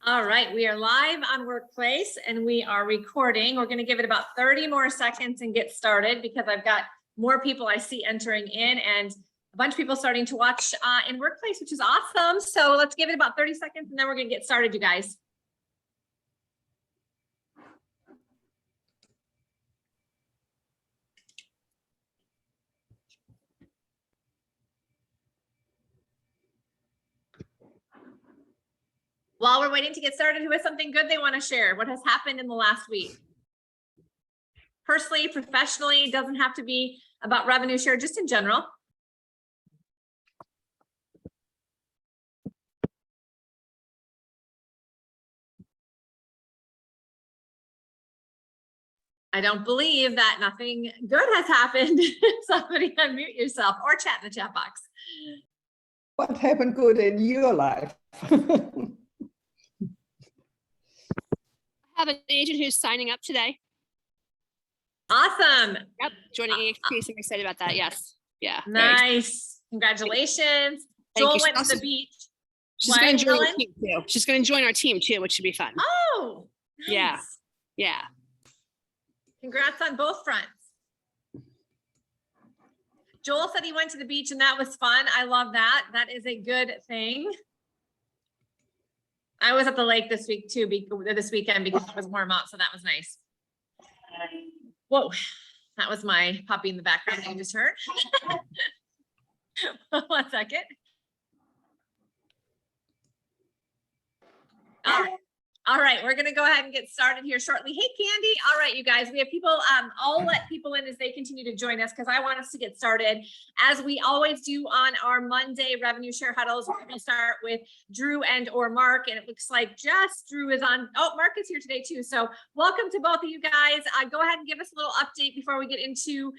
All right, we are live on Workplace and we are recording. We're going to give it about 30 more seconds and get started because I've got more people I see entering in and a bunch of people starting to watch in Workplace, which is awesome. So let's give it about 30 seconds and then we're going to get started, you guys. While we're waiting to get started, who has something good they want to share? What has happened in the last week? Personally, professionally, doesn't have to be about revenue share, just in general. I don't believe that nothing good has happened. Somebody unmute yourself or chat in the chat box. What happened good in your life? I have an agent who's signing up today. Awesome. Yep, joining EXP. So I'm excited about that. Yes. Yeah. Nice. Congratulations. Joel went to the beach. She's going to join our team too. She's going to join our team too, which should be fun. Oh, nice. Yeah. Yeah. Congrats on both fronts. Joel said he went to the beach and that was fun. I love that. That is a good thing. I was at the lake this week too, this weekend because it was warm out, so that was nice. Whoa, that was my puppy in the background that you just heard. 1 second. All right, we're gonna go ahead and get started here shortly. Hey, Candy. All right, you guys, we have people, I'll let people in as they continue to join us because I want us to get started. As we always do on our Monday revenue share huddles, we're gonna start with Drew and or Mark, and it looks like just Drew is on. Oh, Mark is here today too. So welcome to both of you guys. Go ahead and give us a little update before we get into,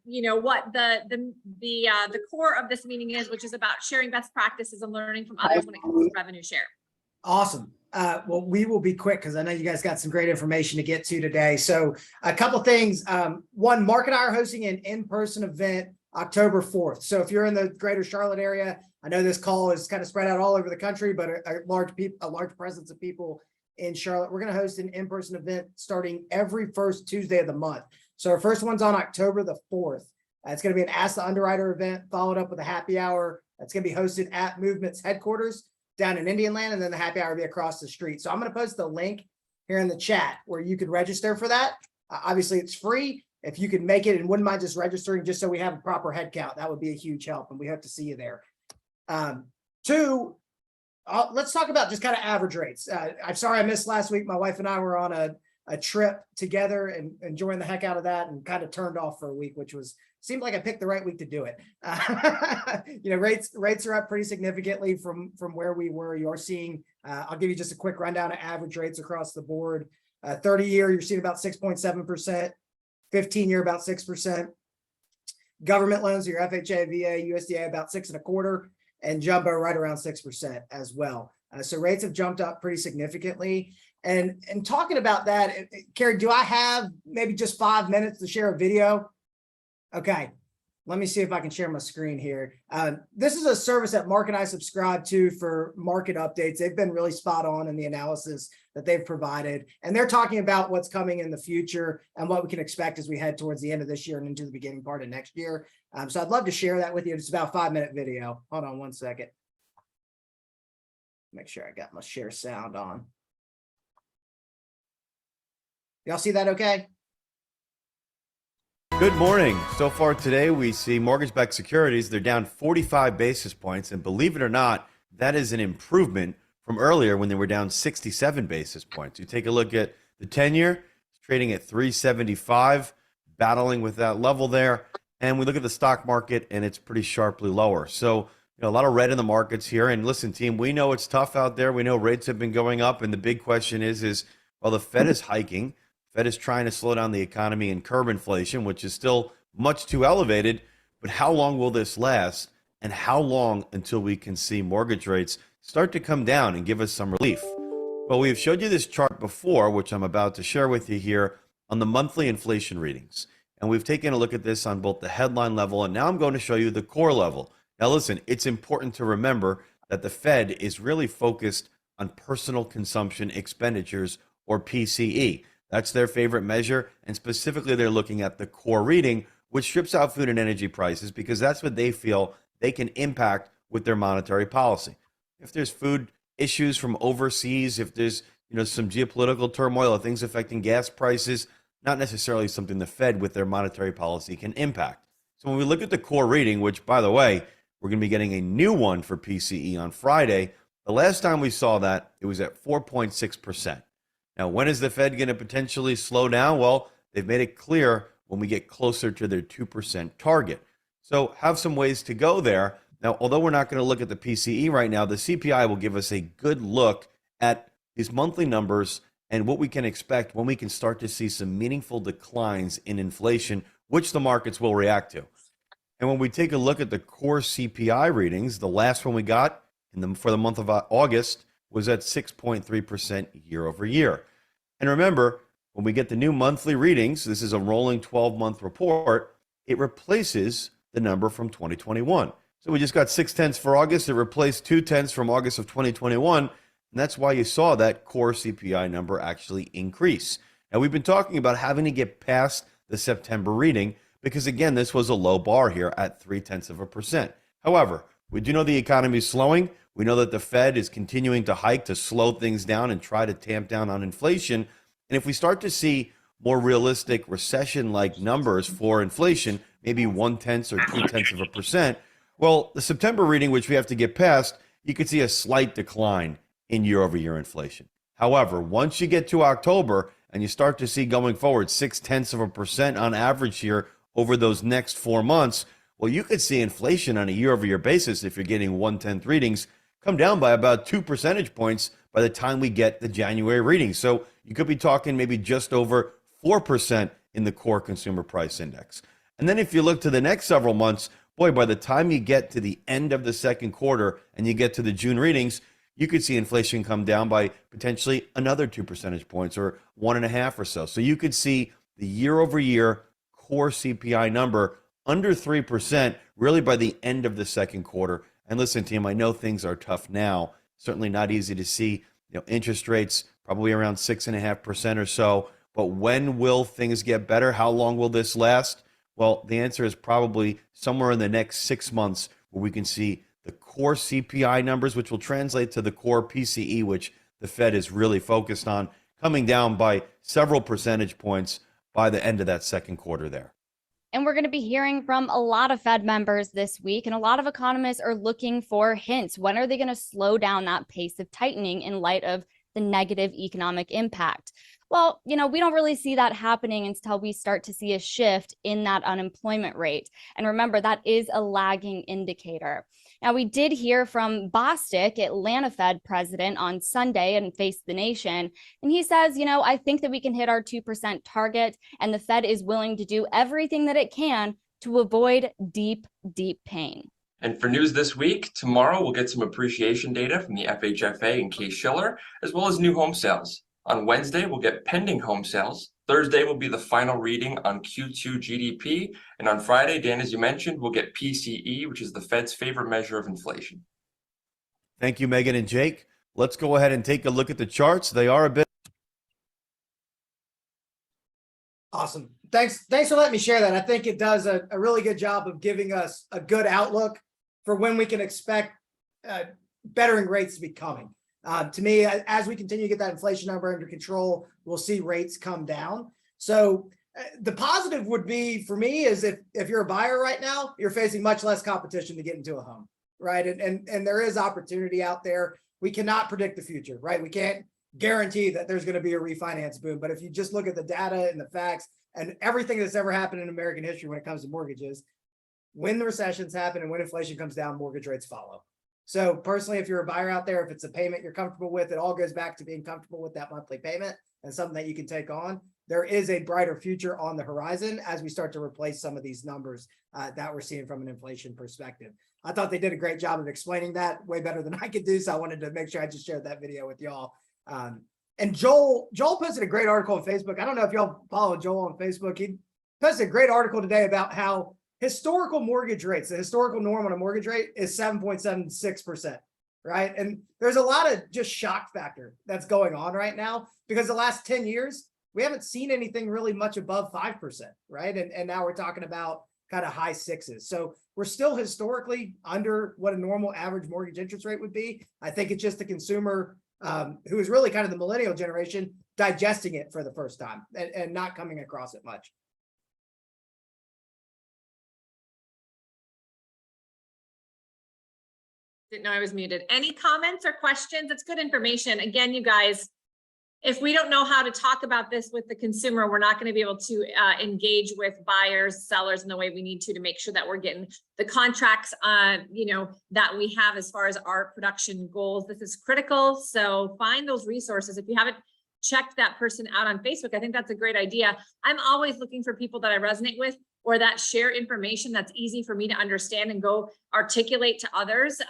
you know, what the core of this meeting is, which is about sharing best practices and learning from others when it comes to revenue share. Awesome. Well, we will be quick because I know you guys got some great information to get to today. So a couple things. One, Mark and I are hosting an in-person event October 4th. So if you're in the greater Charlotte area, I know this call is kind of spread out all over the country, but a large presence of people in Charlotte. We're going to host an in-person event starting every first Tuesday of the month. So our first one's on October the 4th. It's going to be an Ask the Underwriter event followed up with a happy hour. That's going to be hosted at Movement's headquarters down in Indian Land, and then the happy hour will be across the street. So I'm going to post the link here in the chat where you could register for that. Obviously, it's free. If you could make it and wouldn't mind just registering just so we have a proper head count, that would be a huge help, and we hope to see you there. Two, let's talk about just kind of average rates. I'm sorry I missed last week. My wife and I were on a trip together and enjoying the heck out of that and kind of turned off for a week, which seemed like I picked the right week to do it. You know, rates are up pretty significantly from where we were. You're seeing, I'll give you just a quick rundown of average rates across the board. 30-year, you're seeing about 6.7%, 15-year about 6%. Government loans, your FHA, VA, USDA about 6.25%, and jumbo right around 6% as well. So rates have jumped up pretty significantly. And talking about that, Carrie, do I have maybe just 5 minutes to share a video? Okay, let me see if I can share my screen here. This is a service that Mark and I subscribe to for market updates. They've been really spot on in the analysis that they've provided. And they're talking about what's coming in the future and what we can expect as we head towards the end of this year and into the beginning part of next year. So I'd love to share that with you. It's about a 5-minute video. Hold on 1 second. Make sure I got my share sound on. Y'all see that okay? Good morning. So far today, we see mortgage-backed securities. They're down 45 basis points. And believe it or not, that is an improvement from earlier when they were down 67 basis points. You take a look at the 10-year, it's trading at 375, battling with that level there. And we look at the stock market and it's pretty sharply lower. So, you know, a lot of red in the markets here. And listen, team, we know it's tough out there. We know rates have been going up. And the big question is, well, the Fed is hiking. Fed is trying to slow down the economy and curb inflation, which is still much too elevated. But how long will this last? And how long until we can see mortgage rates start to come down and give us some relief? Well, we've showed you this chart before, which I'm about to share with you here on the monthly inflation readings. And we've taken a look at this on both the headline level, and now I'm going to show you the core level. Now, listen, it's important to remember that the Fed is really focused on personal consumption expenditures, or PCE. That's their favorite measure. And specifically, they're looking at the core reading, which strips out food and energy prices because that's what they feel they can impact with their monetary policy. If there's food issues from overseas, if there's some geopolitical turmoil or things affecting gas prices, not necessarily something the Fed with their monetary policy can impact. So when we look at the core reading, which by the way, we're going to be getting a new one for PCE on Friday. The last time we saw that, it was at 4.6%. Now, when is the Fed going to potentially slow down? Well, they've made it clear when we get closer to their 2% target. So have some ways to go there. Now, although we're not going to look at the PCE right now, the CPI will give us a good look at these monthly numbers and what we can expect when we can start to see some meaningful declines in inflation, which the markets will react to. And when we take a look at the core CPI readings, the last one we got for the month of August was at 6.3% year over year. And remember, when we get the new monthly readings, this is a rolling 12-month report, it replaces the number from 2021. So we just got 0.6 for August. It replaced 0.2 from August of 2021. And that's why you saw that core CPI number actually increase. Now, we've been talking about having to get past the September reading because, again, this was a low bar here at 0.3%. However, we do know the economy is slowing. We know that the Fed is continuing to hike to slow things down and try to tamp down on inflation. And if we start to see more realistic recession-like numbers for inflation, maybe 0.1 or 0.2%, well, the September reading, which we have to get past, you could see a slight decline in year-over-year inflation. However, once you get to October and you start to see going forward 0.6% on average here over those next 4 months, well, you could see inflation on a year-over-year basis, if you're getting 1/10 readings, come down by about 2 percentage points by the time we get the January reading. So you could be talking maybe just over 4% in the core consumer price index. And then if you look to the next several months, boy, by the time you get to the end of the second quarter and you get to the June readings, you could see inflation come down by potentially another 2 percentage points or 1.5 or so. So you could see the year-over-year core CPI number under 3% really by the end of the second quarter. And listen, team, I know things are tough now. Certainly not easy to see, interest rates probably around 6.5% or so. But when will things get better? How long will this last? Well, the answer is probably somewhere in the next 6 months where we can see the core CPI numbers, which will translate to the core PCE, which the Fed is really focused on, coming down by several percentage points by the end of that second quarter there. And we're going to be hearing from a lot of Fed members this week, and a lot of economists are looking for hints. When are they going to slow down that pace of tightening in light of the negative economic impact? Well, we don't really see that happening until we start to see a shift in that unemployment rate. And remember, that is a lagging indicator. Now, we did hear from Bostic, Atlanta Fed president, on Sunday and Face the Nation. And he says, I think that we can hit our 2% target, and the Fed is willing to do everything that it can to avoid deep, deep pain. And for news this week, tomorrow we'll get some appreciation data from the FHFA and Case-Shiller, as well as new home sales. On Wednesday, we'll get pending home sales. Thursday will be the final reading on Q2 GDP. And on Friday, Dan, as you mentioned, we'll get PCE, which is the Fed's favorite measure of inflation. Thank you, Megan and Jake. Let's go ahead and take a look at the charts. They are a bit. Awesome. Thanks for letting me share that. I think it does a really good job of giving us a good outlook for when we can expect bettering rates to be coming. To me, as we continue to get that inflation number under control, we'll see rates come down. So the positive would be for me is if you're a buyer right now, you're facing much less competition to get into a home, right? And there is opportunity out there. We cannot predict the future, right? We can't guarantee that there's going to be a refinance boom. But if you just look at the data and the facts and everything that's ever happened in American history when it comes to mortgages, when the recessions happen and when inflation comes down, mortgage rates follow. So personally, if you're a buyer out there, if it's a payment you're comfortable with, it all goes back to being comfortable with that monthly payment and something that you can take on. There is a brighter future on the horizon as we start to replace some of these numbers that we're seeing from an inflation perspective. I thought they did a great job of explaining that way better than I could do. So I wanted to make sure I just shared that video with y'all. And Joel posted a great article on Facebook. I don't know if y'all follow Joel on Facebook. He posted a great article today about how historical mortgage rates, the historical norm on a mortgage rate is 7.76%. right? And there's a lot of just shock factor that's going on right now because the last 10 years, we haven't seen anything really much above 5%, right? And now we're talking about kind of high sixes. So we're still historically under what a normal average mortgage interest rate would be. I think it's just the consumer who is really kind of the millennial generation digesting it for the first time and not coming across it much. Didn't know I was muted. Any comments or questions? It's good information. Again, you guys, if we don't know how to talk about this with the consumer, we're not going to be able to engage with buyers, sellers in the way we need to make sure that we're getting the contracts, that we have as far as our production goals. This is critical. So find those resources. If you haven't checked that person out on Facebook, I think that's a great idea. I'm always looking for people that I resonate with or that share information that's easy for me to understand and go articulate to others.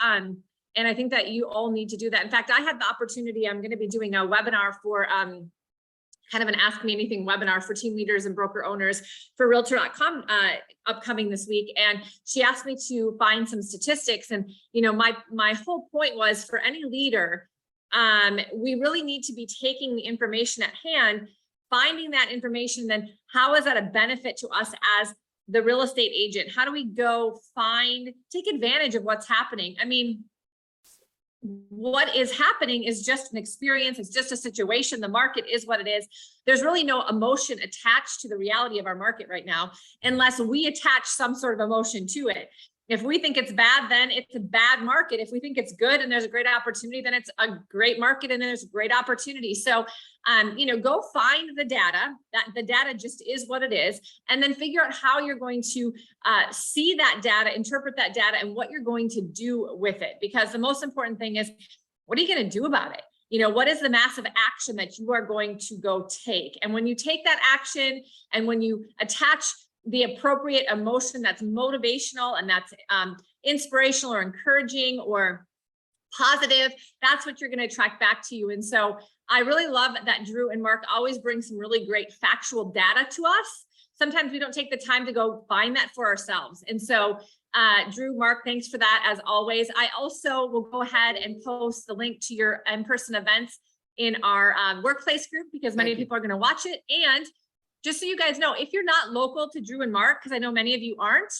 And I think that you all need to do that. In fact, I had the opportunity, I'm going to be doing a webinar for kind of an Ask Me Anything webinar for team leaders and broker owners for Realtor.com upcoming this week. And she asked me to find some statistics. And, my whole point was for any leader, we really need to be taking the information at hand, finding that information, then how is that a benefit to us as the real estate agent? How do we go take advantage of what's happening? I mean, what is happening is just an experience. It's just a situation. The market is what it is. There's really no emotion attached to the reality of our market right now, unless we attach some sort of emotion to it. If we think it's bad, then it's a bad market. If we think it's good and there's a great opportunity, then it's a great market and there's a great opportunity. So, go find the data. That the data just is what it is, and then figure out how you're going to see that data, interpret that data, and what you're going to do with it. Because the most important thing is, what are you going to do about it? What is the massive action that you are going to go take? And when you take that action, and when you attach the appropriate emotion that's motivational and that's inspirational or encouraging or positive, that's what you're going to attract back to you. And so I really love that Drew and Mark always bring some really great factual data to us. Sometimes we don't take the time to go find that for ourselves. And so Drew, Mark, thanks for that as always. I also will go ahead and post the link to your in-person events in our workplace group, because many people are going to watch it. And just so you guys know, if you're not local to Drew and Mark, because I know many of you aren't,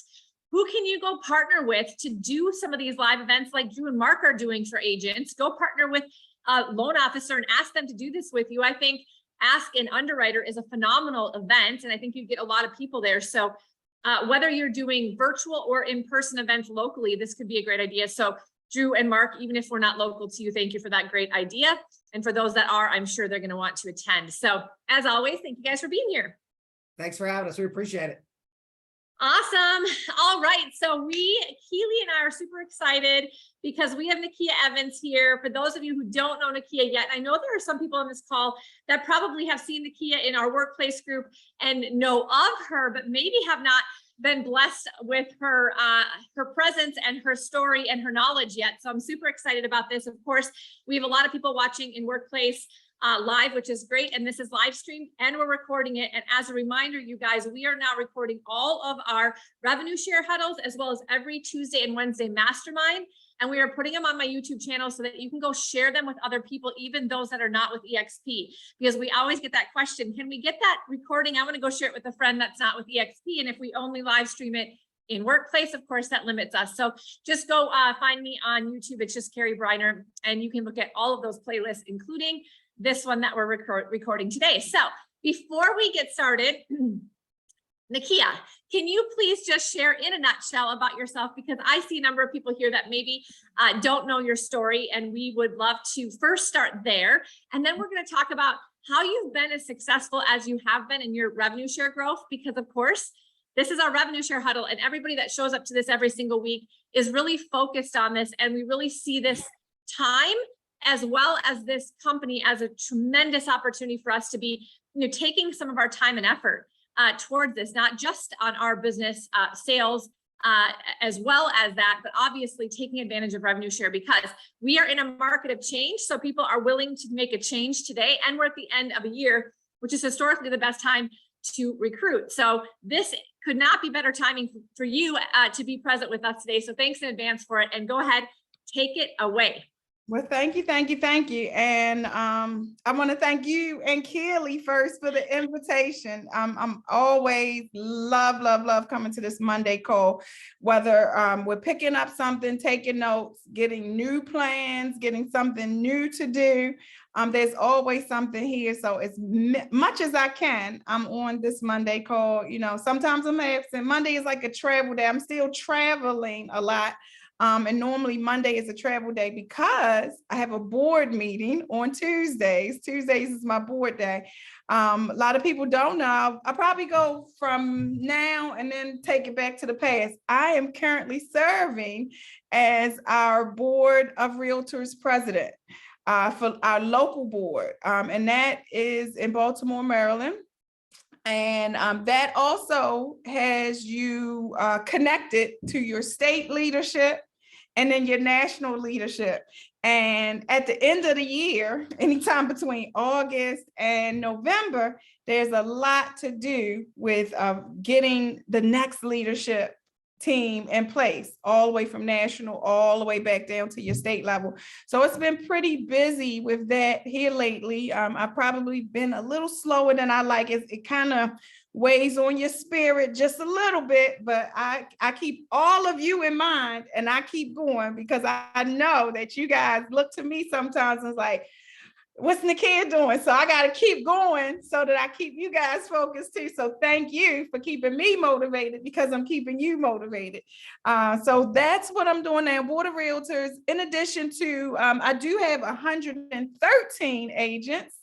who can you go partner with to do some of these live events like Drew and Mark are doing for agents? Go partner with a loan officer and ask them to do this with you. I think Ask an Underwriter is a phenomenal event, and I think you get a lot of people there. So whether you're doing virtual or in-person events locally, this could be a great idea. So Drew and Mark, even if we're not local to you, thank you for that great idea. And for those that are, I'm sure they're going to want to attend. So as always, thank you guys for being here. Thanks for having us. We appreciate it. Awesome. All right. So Keely and I are super excited because we have Nakia Evans here. For those of you who don't know Nakia yet, I know there are some people on this call that probably have seen Nakia in our workplace group and know of her, but maybe have not been blessed with her presence and her story and her knowledge yet. So I'm super excited about this. Of course, we have a lot of people watching in workplace live, which is great. And this is live streamed and we're recording it. And as a reminder, you guys, we are now recording all of our revenue share huddles, as well as every Tuesday and Wednesday mastermind. And we are putting them on my YouTube channel so that you can go share them with other people, even those that are not with EXP, because we always get that question. Can we get that recording? I want to go share it with a friend that's not with EXP. And if we only live stream it in workplace, of course, that limits us. So just go find me on YouTube. It's just Carrie Briner, and you can look at all of those playlists, including this one that we're recording today. So before we get started, Nakia, can you please just share in a nutshell about yourself? Because I see a number of people here that maybe don't know your story, and we would love to first start there. And then we're going to talk about how you've been as successful as you have been in your revenue share growth, because of course, this is our revenue share huddle, and everybody that shows up to this every single week is really focused on this. And we really see this time as well as this company as a tremendous opportunity for us to be, taking some of our time and effort towards this, not just on our business sales as well as that, but obviously taking advantage of revenue share, because we are in a market of change. So people are willing to make a change today, and we're at the end of a year, which is historically the best time to recruit. So this could not be better timing for you to be present with us today. So thanks in advance for it, and go ahead, take it away. Well, thank you, thank you, thank you. And I want to thank you and Kelly first for the invitation. I'm always love coming to this Monday call, whether we're picking up something, taking notes, getting new plans, getting something new to do. There's always something here. So as much as I can, I'm on this Monday call. You know, sometimes I'm absent. Monday is like a travel day. I'm still traveling a lot. And normally Monday is a travel day because I have a board meeting on Tuesdays. Tuesdays is my board day. A lot of people don't know. I'll probably go from now and then take it back to the past. I am currently serving as our Board of Realtors president for our local board. And that is in Baltimore, Maryland. And that also has you connected to your state leadership and then your national leadership. And at the end of the year, anytime between August and November, there's a lot to do with getting the next leadership team in place, all the way from national, all the way back down to your state level. So it's been pretty busy with that here lately. I've probably been a little slower than I like. It kind of weighs on your spirit just a little bit, but I keep all of you in mind and I keep going because I know that you guys look to me sometimes and it's like, what's Nakia doing? So I got to keep going so that I keep you guys focused too. So thank you for keeping me motivated because I'm keeping you motivated. So that's what I'm doing now. Board of Realtors, in addition to, I do have 113 agents.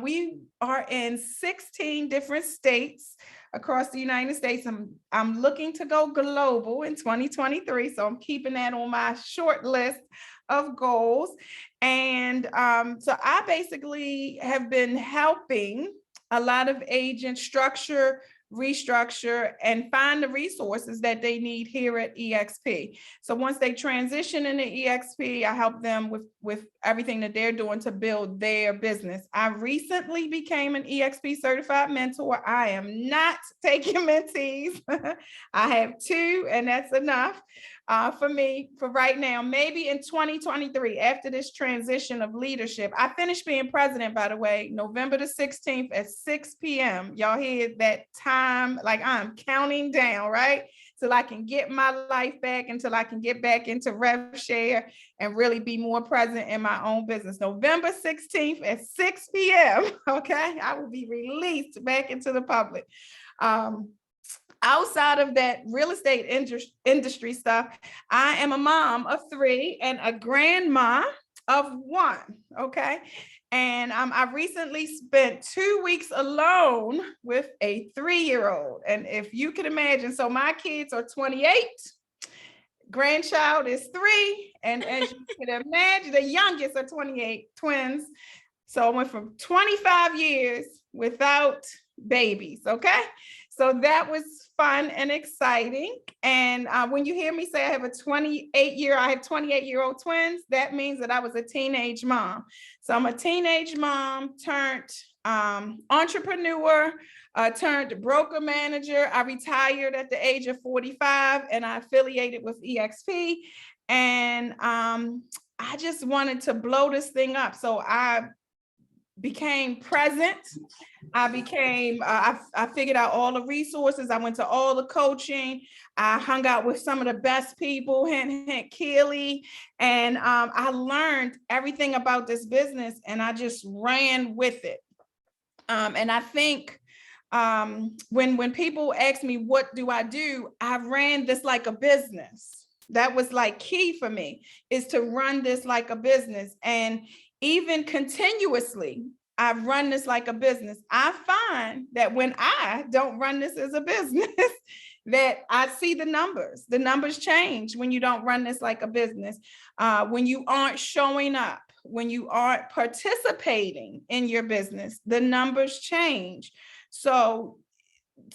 We are in 16 different states across the United States. I'm looking to go global in 2023. So I'm keeping that on my short list of goals. And so I basically have been helping a lot of agents structure, restructure, and find the resources that they need here at EXP. So once they transition into EXP, I help them with everything that they're doing to build their business. I recently became an EXP certified mentor. I am not taking mentees. I have 2, and that's enough for me for right now. Maybe in 2023, after this transition of leadership. I finished being president, by the way, November the 16th at 6 p.m. Y'all hear that time? Like I'm counting down, right? Till I can get my life back, until I can get back into rev share and really be more present in my own business. November 16th at 6 p.m. Okay, I will be released back into the public. Outside of that real estate industry stuff, I am a mom of 3 and a grandma of 1. Okay. And I recently spent 2 weeks alone with a 3-year-old. And if you can imagine, so my kids are 28, grandchild is 3. And as you can imagine, the youngest are 28, twins. So I went from 25 years without babies. Okay. So that was fun and exciting. And when you hear me say I have 28-year-old twins, that means that I was a teenage mom. So I'm a teenage mom turned entrepreneur, turned broker manager. I retired at the age of 45 and I affiliated with EXP. And I just wanted to blow this thing up. So I became present. I figured out all the resources. I went to all the coaching. I hung out with some of the best people, hint, Kelly. And I learned everything about this business and I just ran with it. And I think when people ask me, what do? I ran this like a business. That was like key for me, is to run this like a business. And even continuously, I've run this like a business. I find that when I don't run this as a business, that I see the numbers. The numbers change when you don't run this like a business. When you aren't showing up, when you aren't participating in your business, the numbers change. So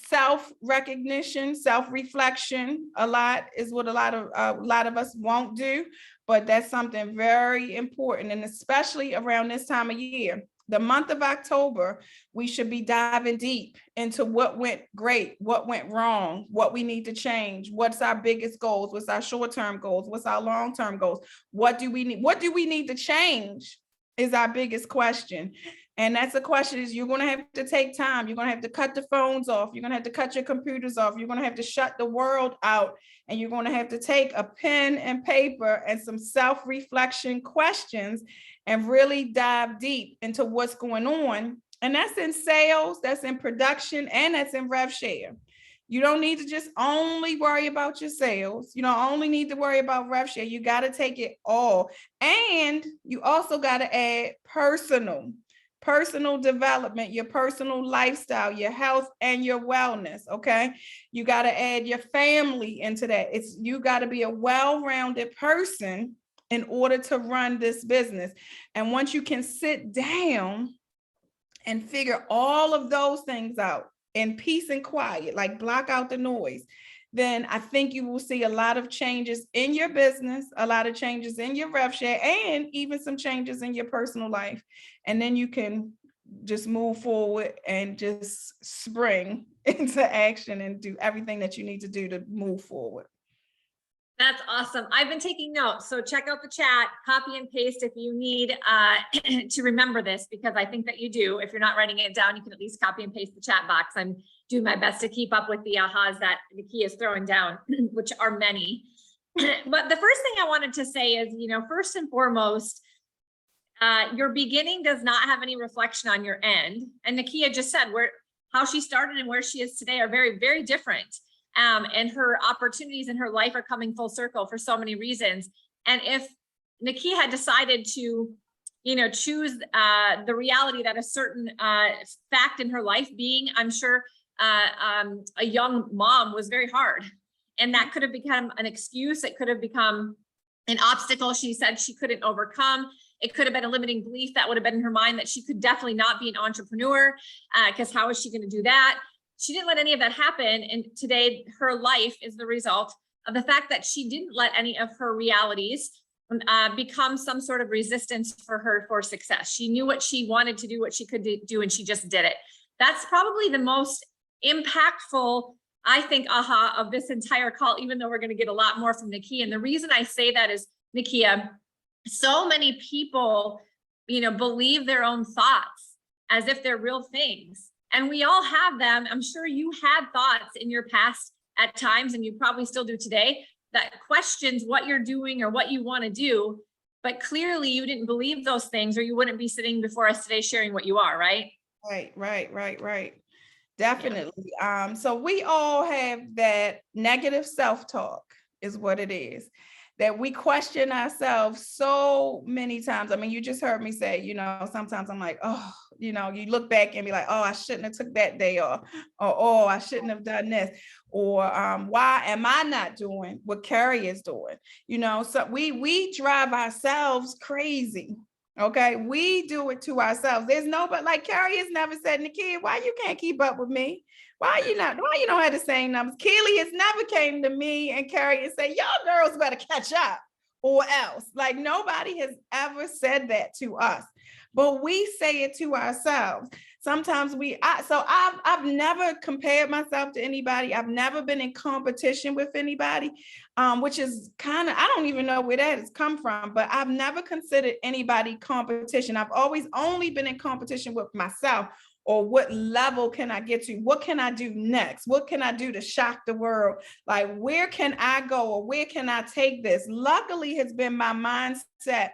self-recognition, self-reflection, a lot is what a lot of us won't do, but that's something very important, and especially around this time of year. the month of October, we should be diving deep into what went great, what went wrong, what we need to change, what's our biggest goals, what's our short-term goals, what's our long-term goals, what do we need to change is our biggest question. And that's the question is you're going to have to take time. You're going to have to cut the phones off. You're going to have to cut your computers off. You're going to have to shut the world out. And you're going to have to take a pen and paper and some self-reflection questions and really dive deep into what's going on. And that's in sales, that's in production, and that's in rev share. You don't need to just only worry about your sales. You don't only need to worry about rev share. You got to take it all. And you also got to add personal development, your personal lifestyle, your health, and your wellness. Okay. You got to add your family into that. You got to be a well-rounded person in order to run this business. And once you can sit down and figure all of those things out in peace and quiet, like block out the noise, then I think you will see a lot of changes in your business, a lot of changes in your rev share, and even some changes in your personal life. And then you can just move forward and just spring into action and do everything that you need to do to move forward. That's awesome. I've been taking notes. So check out the chat, copy and paste if you need to remember this, because I think that you do. If you're not writing it down, you can at least copy and paste the chat box. I'm doing my best to keep up with the ahas that Nakia is throwing down, which are many. But the first thing I wanted to say is, first and foremost, your beginning does not have any reflection on your end. And Nakia just said how she started and where she is today are very, very different. And her opportunities in her life are coming full circle for so many reasons. And if Nakia had decided to, choose the reality that a certain fact in her life being, I'm sure, a young mom was very hard. And that could have become an excuse. It could have become an obstacle she said she couldn't overcome. It could have been a limiting belief that would have been in her mind that she could definitely not be an entrepreneur, because how is she going to do that? She didn't let any of that happen. And today her life is the result of the fact that she didn't let any of her realities become some sort of resistance for her for success. She knew what she wanted to do, what she could do, and she just did it. That's probably the most impactful, I think, aha of this entire call, even though we're going to get a lot more from Nakia. And the reason I say that is, Nakia, so many people, believe their own thoughts as if they're real things. And we all have them. I'm sure you had thoughts in your past at times, and you probably still do today, that questions what you're doing or what you want to do. But clearly you didn't believe those things, or you wouldn't be sitting before us today sharing what you are, right? Right. Definitely. Yeah. So we all have that negative self-talk is what it is, that we question ourselves so many times. I mean, you just heard me say, sometimes I'm like, oh, you look back and be like, oh, I shouldn't have took that day off, or, oh, I shouldn't have done this, or why am I not doing what Carrie is doing? So we drive ourselves crazy. Okay, we do it to ourselves. There's nobody, like Carrie has never said, Nakia, why you can't keep up with me? Why you don't have the same numbers? Keely has never came to me and Carrie and say, y'all girls better catch up or else. Like, nobody has ever said that to us, but we say it to ourselves. Sometimes I've never compared myself to anybody. I've never been in competition with anybody, which is kind of, I don't even know where that has come from, but I've never considered anybody competition. I've always only been in competition with myself. Or what level can I get to? What can I do next? What can I do to shock the world? Like, where can I go, or where can I take this? Luckily, has been my mindset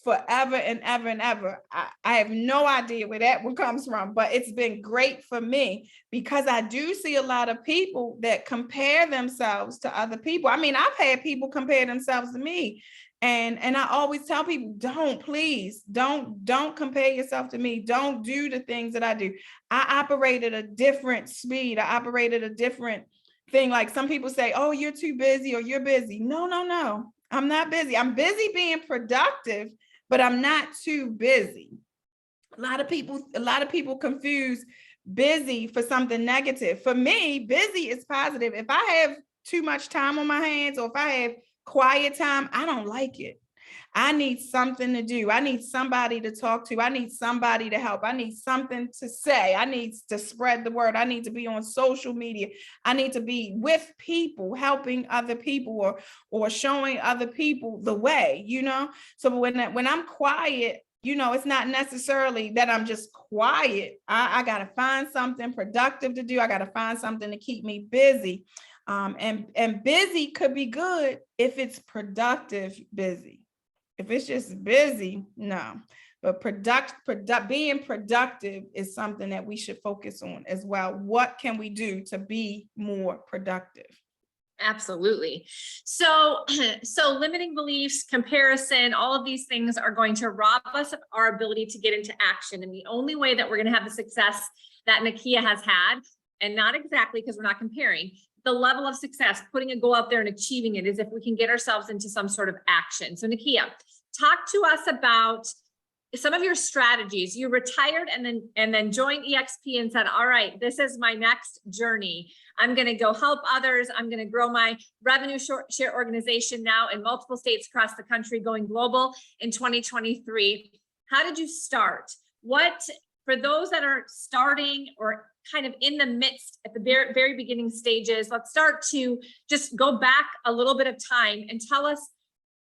forever and ever and ever. I have no idea where that one comes from, but it's been great for me, because I do see a lot of people that compare themselves to other people. I mean, I've had people compare themselves to me. And I always tell people, please don't compare yourself to me. Don't do the things that I do. I operate at a different speed. I operate at a different thing. Like, some people say, oh, you're too busy, or you're busy. No. I'm not busy. I'm busy being productive, but I'm not too busy. A lot of people confuse busy for something negative. For me, busy is positive. If I have too much time on my hands, or if I have quiet time, I don't like it. I need something to do. I need somebody to talk to. I need somebody to help. I need something to say. I need to spread the word. I need to be on social media. I need to be with people, helping other people or showing other people the way, you know? So when I'm quiet, you know, it's not necessarily that I'm just quiet. I got to find something productive to do. I got to find something to keep me busy. And busy could be good if it's productive busy. If it's just busy, no. But being productive is something that we should focus on as well. What can we do to be more productive? Absolutely. So limiting beliefs, comparison, all of these things are going to rob us of our ability to get into action. And the only way that we're going to have the success that Nakia has had, and not exactly because we're not comparing, the level of success, putting a goal out there and achieving it, is if we can get ourselves into some sort of action. So Nakia, talk to us about some of your strategies. You retired and then joined EXP and said, all right, this is my next journey. I'm going to go help others. I'm going to grow my revenue share organization now in multiple states across the country, going global in 2023. How did you start? For those that are starting or kind of in the midst at the very, very beginning stages, let's start to just go back a little bit of time and tell us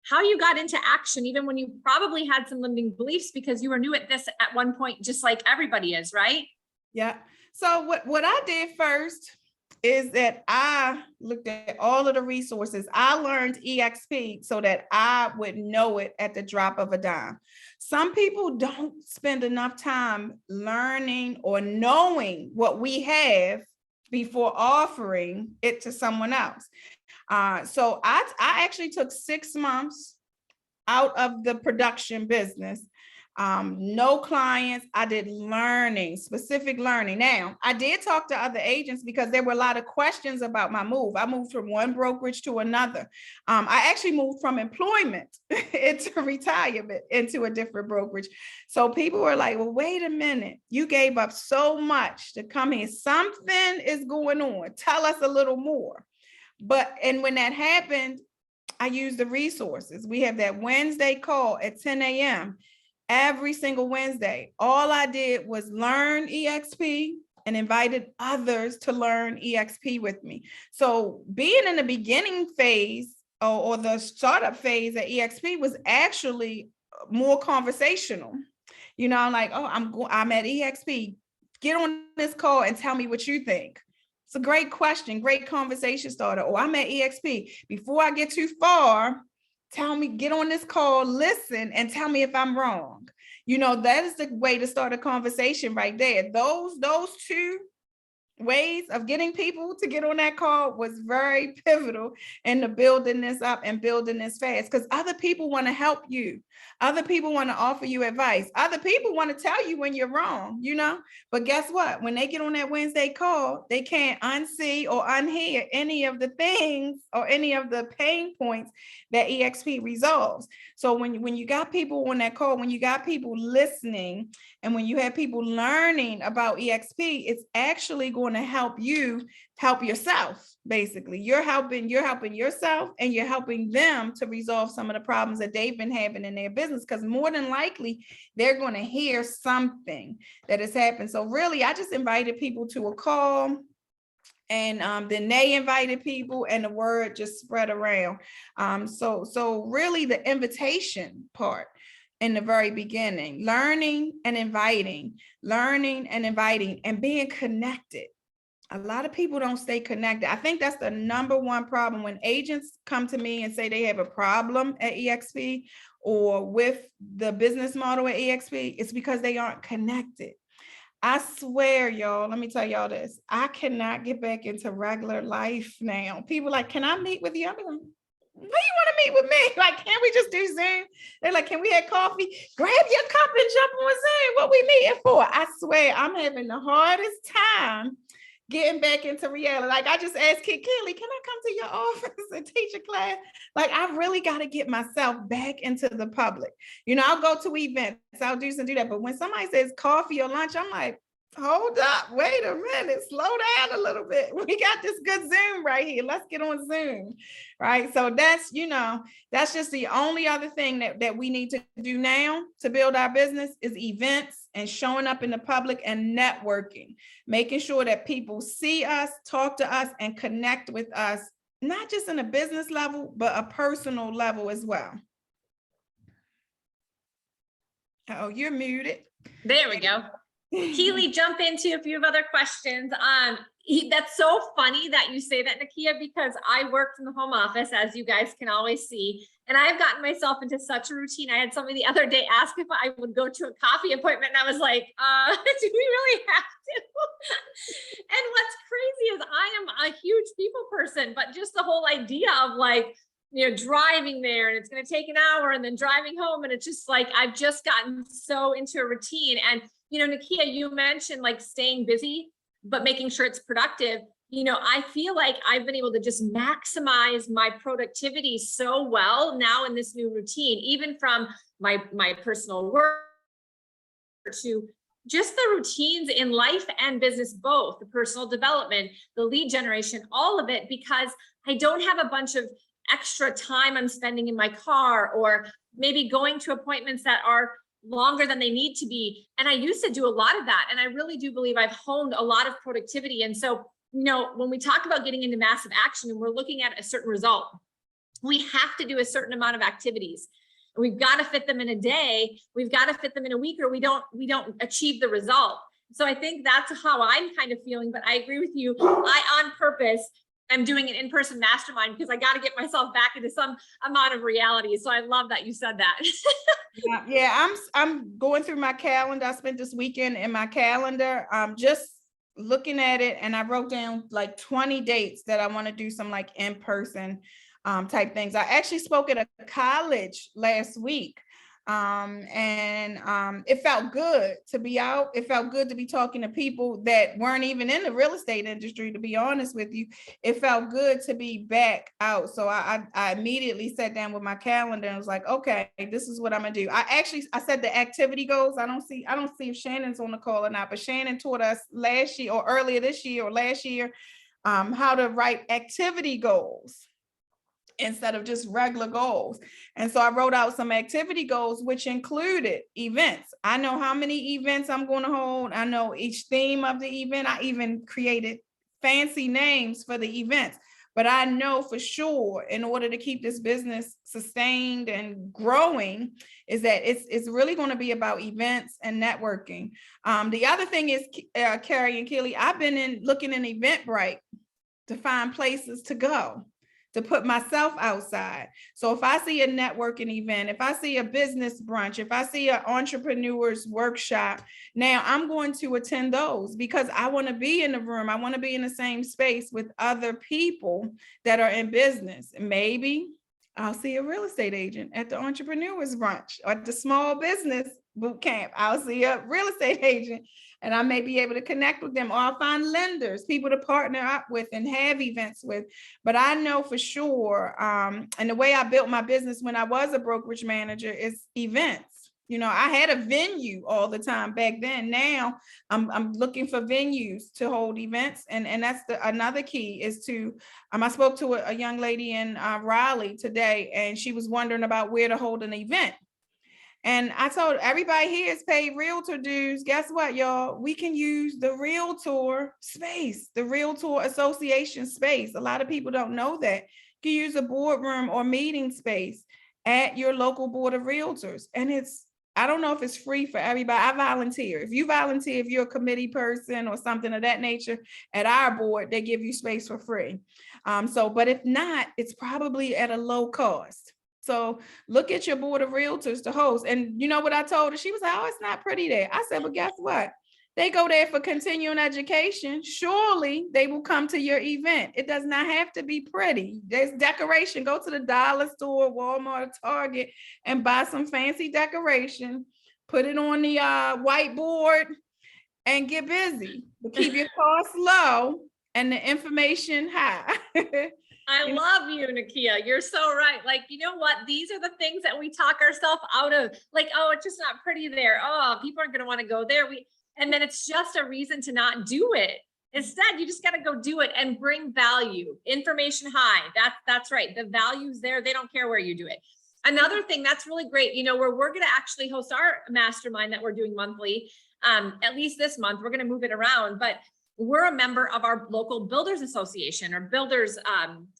how you got into action, even when you probably had some limiting beliefs because you were new at this at one point, just like everybody is, right? Yeah. So what I did first is that I looked at all of the resources. I learned EXP so that I would know it at the drop of a dime. Some people don't spend enough time learning or knowing what we have before offering it to someone else. So I actually took 6 months out of the production business. No clients. I did specific learning. Now, I did talk to other agents because there were a lot of questions about my move. I moved from one brokerage to another. I actually moved from employment into retirement into a different brokerage. So people were like, well, wait a minute. You gave up so much to come here. Something is going on. Tell us a little more. And when that happened, I used the resources. We have that Wednesday call at 10 a.m. every single Wednesday. All I did was learn EXP and invited others to learn EXP with me. So being in the beginning phase or the startup phase at EXP was actually more conversational. You know, I'm like, oh, I'm at EXP. Get on this call and tell me what you think. It's a great question, great conversation starter. Oh, I'm at EXP. Before I get too far, get on this call, listen, and tell me if I'm wrong. You know, that is the way to start a conversation right there. Those two ways of getting people to get on that call was very pivotal in the building this up and building this fast, because other people want to help you. Other people want to offer you advice. Other people want to tell you when you're wrong, you know, but guess what? When they get on that Wednesday call, they can't unsee or unhear any of the things or any of the pain points that EXP resolves. So when you got people on that call, when you got people listening, and when you have people learning about EXP, it's actually going to help you help yourself. Basically, you're helping yourself, and you're helping them to resolve some of the problems that they've been having in their business, because more than likely they're going to hear something that has happened. So really, I just invited people to a call, and then they invited people, and the word just spread around. So really the invitation part in the very beginning, learning and inviting, and being connected. A lot of people don't stay connected. I think that's the number one problem when agents come to me and say they have a problem at EXP or with the business model at EXP. It's because they aren't connected. I swear, y'all, let me tell y'all this. I cannot get back into regular life now. People like, can I meet with you? I'm like, why you want to meet with me? Like, can't we just do Zoom? They're like, can we have coffee? Grab your cup and jump on Zoom. What we meeting for? I swear, I'm having the hardest time getting back into reality. Like, I just asked Kid Kelly, can I come to your office and teach a class? Like, I really got to get myself back into the public. You know, I'll go to events, I'll do that. But when somebody says coffee or lunch, I'm like, Hold up, wait a minute, slow down a little bit. We got this good Zoom right here. Let's get on Zoom, right? So that's, that's just the only other thing that we need to do now to build our business is events and showing up in the public and networking, making sure that people see us, talk to us, and connect with us, not just in a business level, but a personal level as well. Oh, you're muted. There we go. Keely, jump into a few of other questions. That's so funny that you say that, Nakia, because I work from the home office, as you guys can always see, and I've gotten myself into such a routine. I had somebody the other day ask if I would go to a coffee appointment, and I was like, do we really have to? And what's crazy is I am a huge people person, but just the whole idea of like, driving there and it's going to take an hour and then driving home. And it's just like, I've just gotten so into a routine. And, Nakia, you mentioned like staying busy, but making sure it's productive. I feel like I've been able to just maximize my productivity so well now in this new routine, even from my personal work to just the routines in life and business, both the personal development, the lead generation, all of it, because I don't have a bunch of extra time I'm spending in my car, or maybe going to appointments that are longer than they need to be. And I used to do a lot of that. And I really do believe I've honed a lot of productivity. And so, when we talk about getting into massive action and we're looking at a certain result, we have to do a certain amount of activities. We've got to fit them in a day. We've got to fit them in a week, or we don't achieve the result. So I think that's how I'm kind of feeling, but I agree with you. I, on purpose, I'm doing an in-person mastermind because I got to get myself back into some amount of reality. So I love that you said that. Yeah, I'm going through my calendar. I spent this weekend in my calendar, just looking at it, and I wrote down like 20 dates that I want to do some like in-person type things. I actually spoke at a college last week. It felt good to be out. It felt good to be talking to people that weren't even in the real estate industry, to be honest with you. It felt good to be back out. So I immediately sat down with my calendar and was like, okay, this is what I'm gonna do. I said the activity goals. I don't see if Shannon's on the call or not, but Shannon taught us last year or earlier this year or last year how to write activity goals instead of just regular goals. And so I wrote out some activity goals, which included events. I know how many events I'm going to hold. I know each theme of the event. I even created fancy names for the events. But I know for sure, in order to keep this business sustained and growing, is that it's really going to be about events and networking. The other thing is, Carrie and Keely, I've been looking in Eventbrite to find places to go, to put myself outside. So if I see a networking event, if I see a business brunch, if I see an entrepreneur's workshop, now I'm going to attend those because I want to be in the room. I want to be in the same space with other people that are in business. Maybe I'll see a real estate agent at the entrepreneur's brunch or at the small business boot camp. I'll see a real estate agent and I may be able to connect with them, or I'll find lenders, people to partner up with and have events with. But I know for sure, and the way I built my business when I was a brokerage manager is events. I had a venue all the time back then. Now I'm looking for venues to hold events. And that's another key is to, I spoke to a young lady in Raleigh today, and she was wondering about where to hold an event. And I told everybody here is paid realtor dues. Guess what, y'all? We can use the realtor space, the realtor association space. A lot of people don't know that. You can use a boardroom or meeting space at your local board of realtors. And I don't know if it's free for everybody. I volunteer. If you volunteer, if you're a committee person or something of that nature, at our board, they give you space for free. But if not, it's probably at a low cost. So look at your board of realtors to host. And you know what I told her? She was like, oh, it's not pretty there. I said, but guess what? They go there for continuing education. Surely they will come to your event. It does not have to be pretty. There's decoration. Go to the dollar store, Walmart, Target, and buy some fancy decoration. Put it on the whiteboard and get busy. But keep your costs low and the information high. I love you, Nakia. You're so right. Like, you know what? These are the things that we talk ourselves out of. Like, oh, it's just not pretty there. Oh, people aren't going to want to go there. And then it's just a reason to not do it. Instead, you just got to go do it and bring value, information high. That's right. The value's there. They don't care where you do it. Another thing that's really great, you know, where we're going to actually host our mastermind that we're doing monthly, at least this month, we're going to move it around, but we're a member of our local builders association or builders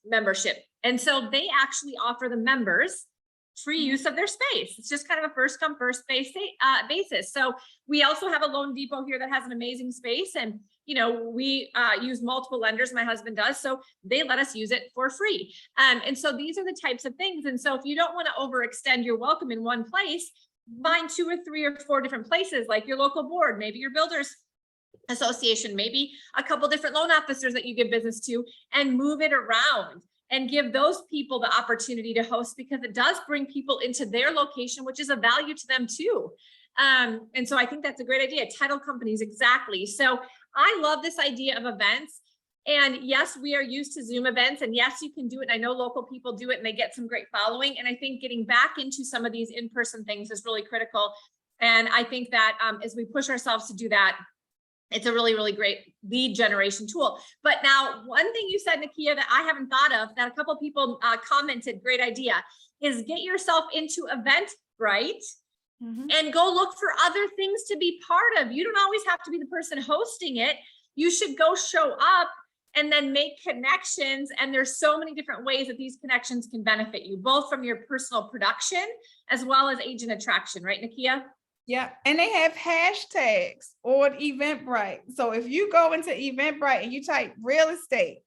membership. And so they actually offer the members free use of their space. It's just kind of a first come first basis. So we also have a Loan Depot here that has an amazing space, and you know, we use multiple lenders, my husband does, so they let us use it for free. And so these are the types of things. And so if you don't want to overextend your welcome in one place, find 2 or 3 or 4 different places, like your local board, maybe your builders association, maybe a couple different loan officers that you give business to, and move it around and give those people the opportunity to host, because it does bring people into their location, which is a value to them too. And so I think that's a great idea. Title companies, exactly. So I love this idea of events. And yes, we are used to Zoom events, and yes, you can do it. I know local people do it and they get some great following. And I think getting back into some of these in-person things is really critical. And I think that as we push ourselves to do that, it's a really, really great lead generation tool. But now, one thing you said, Nakia, that I haven't thought of, that a couple of people commented, great idea, is get yourself into Eventbrite and go look for other things to be part of. You don't always have to be the person hosting it. You should go show up and then make connections. And there's so many different ways that these connections can benefit you, both from your personal production as well as agent attraction, right, Nakia? Yeah, and they have hashtags on Eventbrite. So if you go into Eventbrite and you type real estate,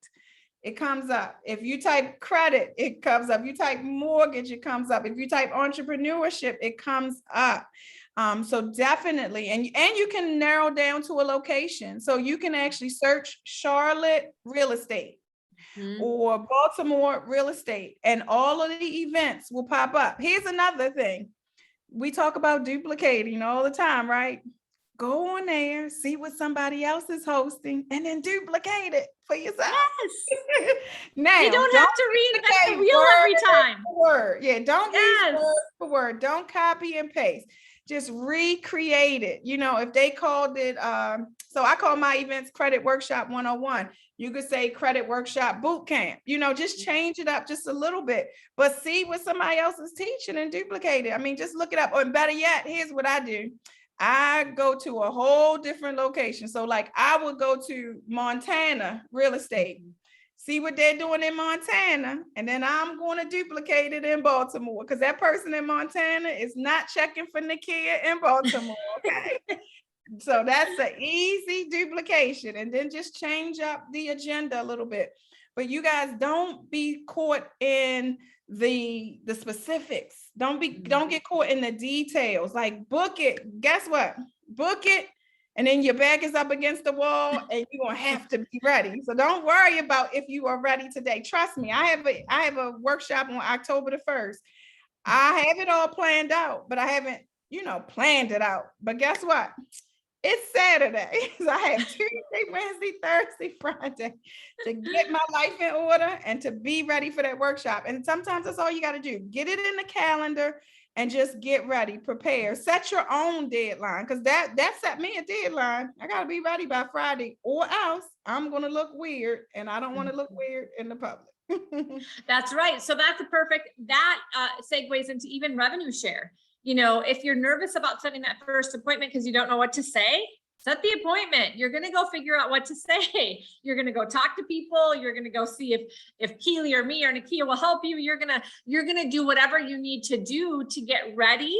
it comes up. If you type credit, it comes up. If you type mortgage, it comes up. If you type entrepreneurship, it comes up. So definitely, and you can narrow down to a location. So you can actually search Charlotte real estate or Baltimore real estate, and all of the events will pop up. Here's another thing. We talk about duplicating all the time, right? Go on there, see what somebody else is hosting, and then duplicate it for yourself. Yes. Now, you don't have to reinvent the wheel every time. Word. Yeah, don't use word for word. Don't copy and paste. Just recreate it. You know, if they called it, so I call my events Credit Workshop 101. You could say Credit Workshop Boot Camp, you know, just change it up just a little bit, but see what somebody else is teaching and duplicate it. I mean, just look it up. Or better yet, here's what I do. I go to a whole different location. So like I would go to Montana real estate, see what they're doing in Montana, and then I'm going to duplicate it in Baltimore, because that person in Montana is not checking for Nakia in Baltimore, okay? So that's an easy duplication, and then just change up the agenda a little bit. But you guys, don't be caught in the specifics. Don't get caught in the details. Like book it. Guess what? Book it, and then your back is up against the wall, and you're gonna have to be ready. So don't worry about if you are ready today. Trust me, I have a workshop on October the 1st. I have it all planned out, but I haven't, planned it out. But guess what? It's Saturday. So I have Tuesday, Wednesday, Thursday, Friday to get my life in order and to be ready for that workshop. And sometimes that's all you got to do. Get it in the calendar and just get ready, prepare, set your own deadline, because that set me a deadline. I got to be ready by Friday, or else I'm going to look weird, and I don't want to look weird in the public. That's right. So that's that segues into even revenue share. If you're nervous about setting that first appointment because you don't know what to say, set the appointment. You're going to go figure out what to say. You're going to go talk to people. You're going to go see if Keely or me or Nakia will help you. You're going to do whatever you need to do to get ready.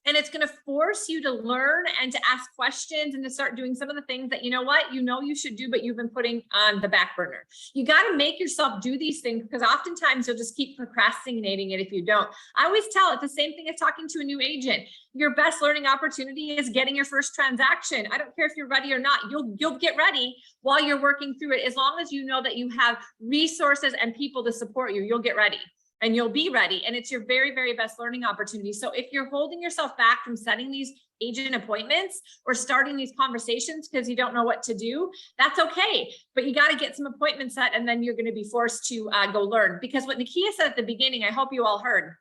And it's going to force you to learn and to ask questions and to start doing some of the things that you should do, but you've been putting on the back burner. You got to make yourself do these things, because oftentimes you'll just keep procrastinating it if you don't. I always tell it's the same thing as talking to a new agent. Your best learning opportunity is getting your first transaction. I don't care if you're ready or not. You'll get ready while you're working through it. As long as you know that you have resources and people to support you, you'll get ready. And you'll be ready. And it's your very, very best learning opportunity. So if you're holding yourself back from setting these agent appointments or starting these conversations because you don't know what to do, that's okay. But you got to get some appointments set, and then you're going to be forced to go learn. Because what Nakia said at the beginning, I hope you all heard,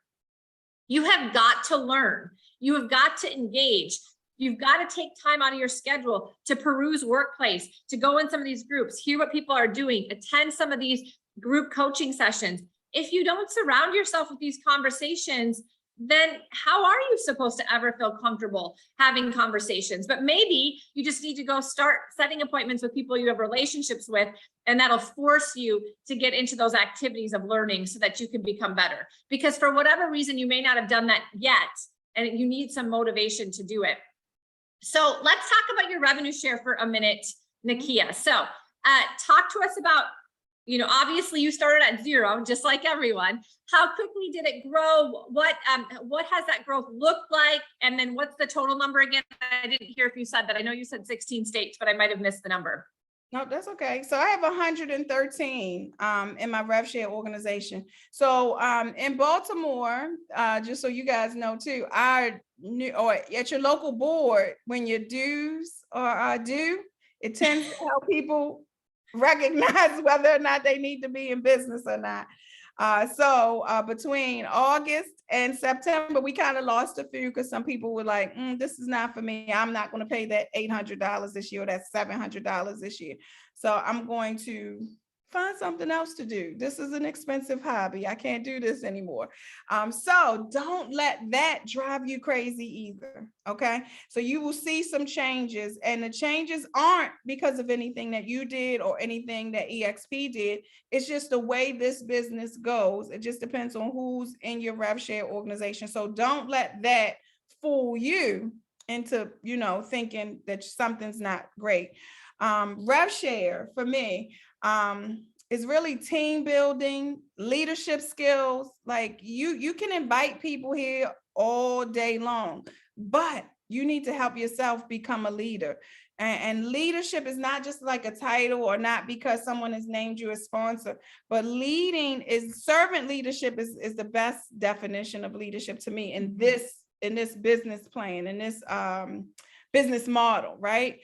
you have got to learn. You have got to engage. You've got to take time out of your schedule to peruse Workplace, to go in some of these groups, hear what people are doing, attend some of these group coaching sessions. If you don't surround yourself with these conversations, then how are you supposed to ever feel comfortable having conversations? But maybe you just need to go start setting appointments with people you have relationships with, and that'll force you to get into those activities of learning so that you can become better. Because for whatever reason, you may not have done that yet, and you need some motivation to do it. So let's talk about your revenue share for a minute, Nakia. So talk to us about, obviously you started at 0, just like everyone. How quickly did it grow? What has that growth looked like? And then what's the total number again? I didn't hear if you said that. I know you said 16 states, but I might have missed the number. No, that's okay. So I have 113 in my rev share organization. So in Baltimore, just so you guys know too, or at your local board, when your dues are due, it tends to help people recognize whether or not they need to be in business or not. So between August and September, we kind of lost a few because some people were like, this is not for me. I'm not going to pay that $800 this year, or that $700 this year. So I'm going to find something else to do. This is an expensive hobby. I can't do this anymore. So don't let that drive you crazy either. Okay. So you will see some changes, and the changes aren't because of anything that you did or anything that EXP did. It's just the way this business goes. It just depends on who's in your rev share organization. So don't let that fool you into, thinking that something's not great. Rev share for me, is really team building, leadership skills. Like you can invite people here all day long, but you need to help yourself become a leader. And leadership is not just like a title, or not because someone has named you a sponsor, but servant leadership is the best definition of leadership to me in this business plan, in this business model, right?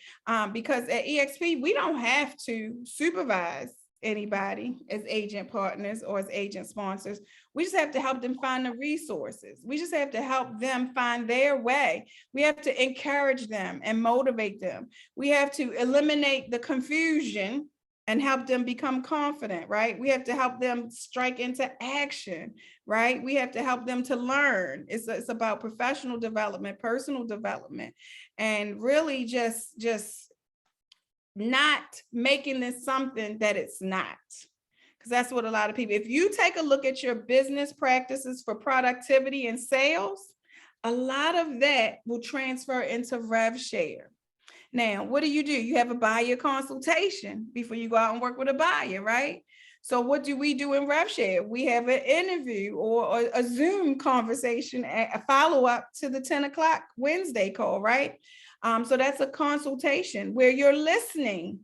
Because at EXP, we don't have to supervise anybody as agent partners or as agent sponsors. We just have to help them find the resources. We just have to help them find their way. We have to encourage them and motivate them. We have to eliminate the confusion and help them become confident, right? We have to help them strike into action, right? We have to help them to learn. It's about professional development, personal development, and really just not making this something that it's not. Because that's what a lot of people, if you take a look at your business practices for productivity and sales, a lot of that will transfer into rev share. Now, what do? You have a buyer consultation before you go out and work with a buyer, right? So what do we do in rev share? We have an interview or a Zoom conversation, a follow-up to the 10 o'clock Wednesday call, right? So that's a consultation where you're listening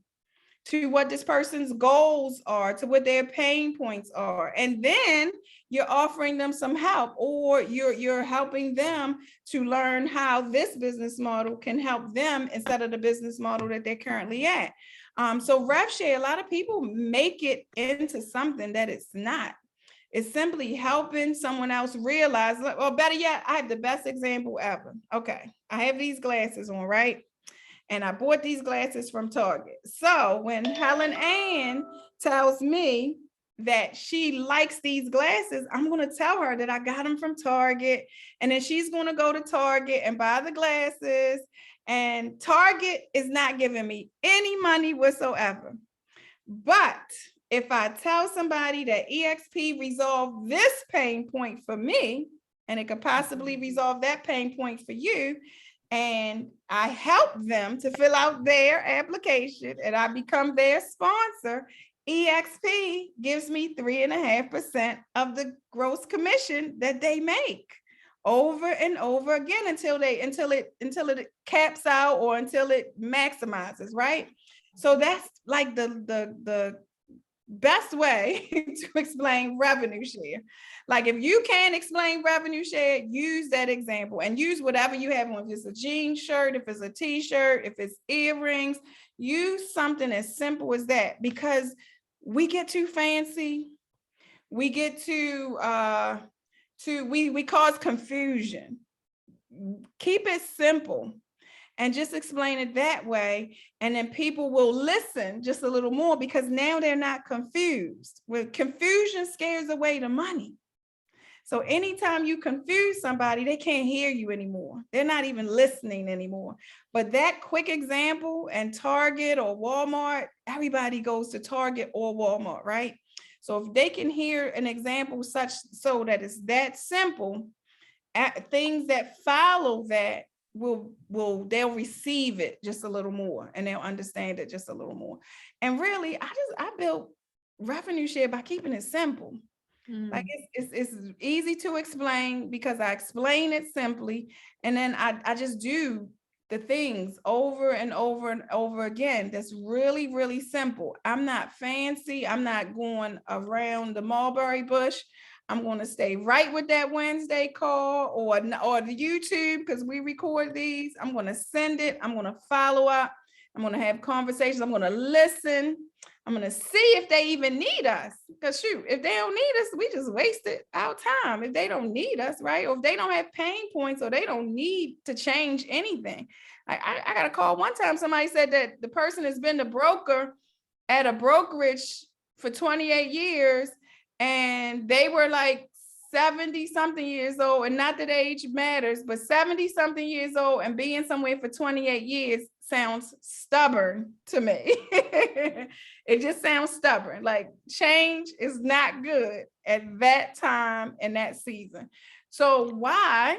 to what this person's goals are, to what their pain points are. And then you're offering them some help, or you're helping them to learn how this business model can help them instead of the business model that they're currently at. So rev share, a lot of people make it into something that it's not. It's simply helping someone else realize, or better yet, I have the best example ever. Okay, I have these glasses on, right? And I bought these glasses from Target. So when Helen Ann tells me that she likes these glasses, I'm going to tell her that I got them from Target. And then she's going to go to Target and buy the glasses. And Target is not giving me any money whatsoever. But if I tell somebody that EXP resolved this pain point for me, and it could possibly resolve that pain point for you, and I help them to fill out their application and I become their sponsor, EXP gives me 3.5% of the gross commission that they make over and over again until it caps out or until it maximizes, right? So that's like the best way to explain revenue share. Like if you can't explain revenue share, use that example and use whatever you have on. If it's a jean shirt, if it's a t-shirt, if it's earrings, use something as simple as that, because we get too fancy. We get we cause confusion. Keep it simple. and just explain it that way. And then people will listen just a little more because now they're not confused. Well, confusion scares away the money. So anytime you confuse somebody, they can't hear you anymore. They're not even listening anymore. But that quick example, and Target or Walmart, everybody goes to Target or Walmart, right? So if they can hear an example such so that it's that simple, things that follow that they'll receive it just a little more, and they'll understand it just a little more. And really, I built revenue share by keeping it simple. Like it's easy to explain because I explain it simply, and then I just do the things over and over and over again. That's really, really simple. I'm not fancy. I'm not going around the mulberry bush. I'm going to stay right with that Wednesday call or the YouTube, because we record these. I'm going to send it. I'm going to follow up. I'm going to have conversations. I'm going to listen. I'm going to see if they even need us, because shoot, if they don't need us, we just wasted our time. If they don't need us, right? Or if they don't have pain points, or they don't need to change anything. I got a call one time. Somebody said that the person has been the broker at a brokerage for 28 years, and they were like 70 something years old, and not that age matters, but 70 something years old and being somewhere for 28 years sounds stubborn to me. It just sounds stubborn. Like change is not good at that time and that season. So why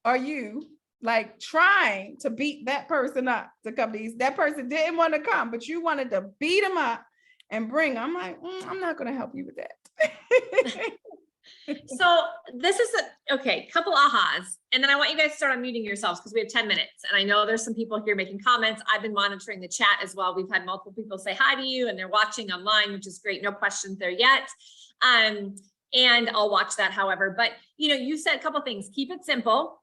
are you like trying to beat that person up to come to these? That person didn't want to come, but you wanted to beat them up and bring them. I'm like, I'm not going to help you with that. So this is okay, couple ahas. And then I want you guys to start unmuting yourselves because we have 10 minutes. And I know there's some people here making comments. I've been monitoring the chat as well. We've had multiple people say hi to you, and they're watching online, which is great. No questions there yet. And I'll watch that, however. But, you said a couple of things. Keep it simple.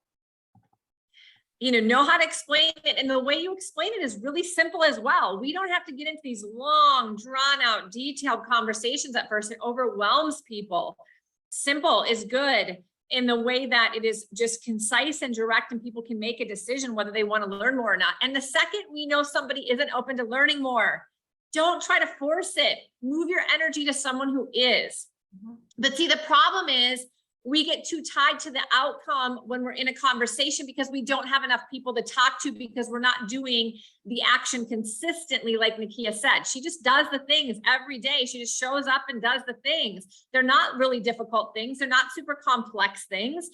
Know how to explain it. And the way you explain it is really simple as well. We don't have to get into these long, drawn out, detailed conversations at first. It overwhelms people. Simple is good in the way that it is just concise and direct, and people can make a decision whether they want to learn more or not. And the second we know somebody isn't open to learning more, don't try to force it. Move your energy to someone who is. But see, the problem is we get too tied to the outcome when we're in a conversation because we don't have enough people to talk to, because we're not doing the action consistently. Like Nakia said, she just does the things every day. She just shows up and does the things. They're not really difficult things. They're not super complex things.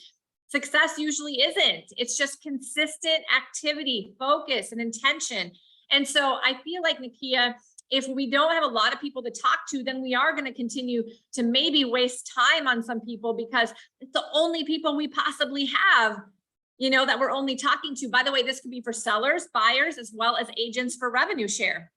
Success usually isn't. It's just consistent activity, focus, and intention. And so I feel like, Nakia, if we don't have a lot of people to talk to, then we are going to continue to maybe waste time on some people because it's the only people we possibly have, that we're only talking to. By the way, this could be for sellers, buyers, as well as agents for revenue share.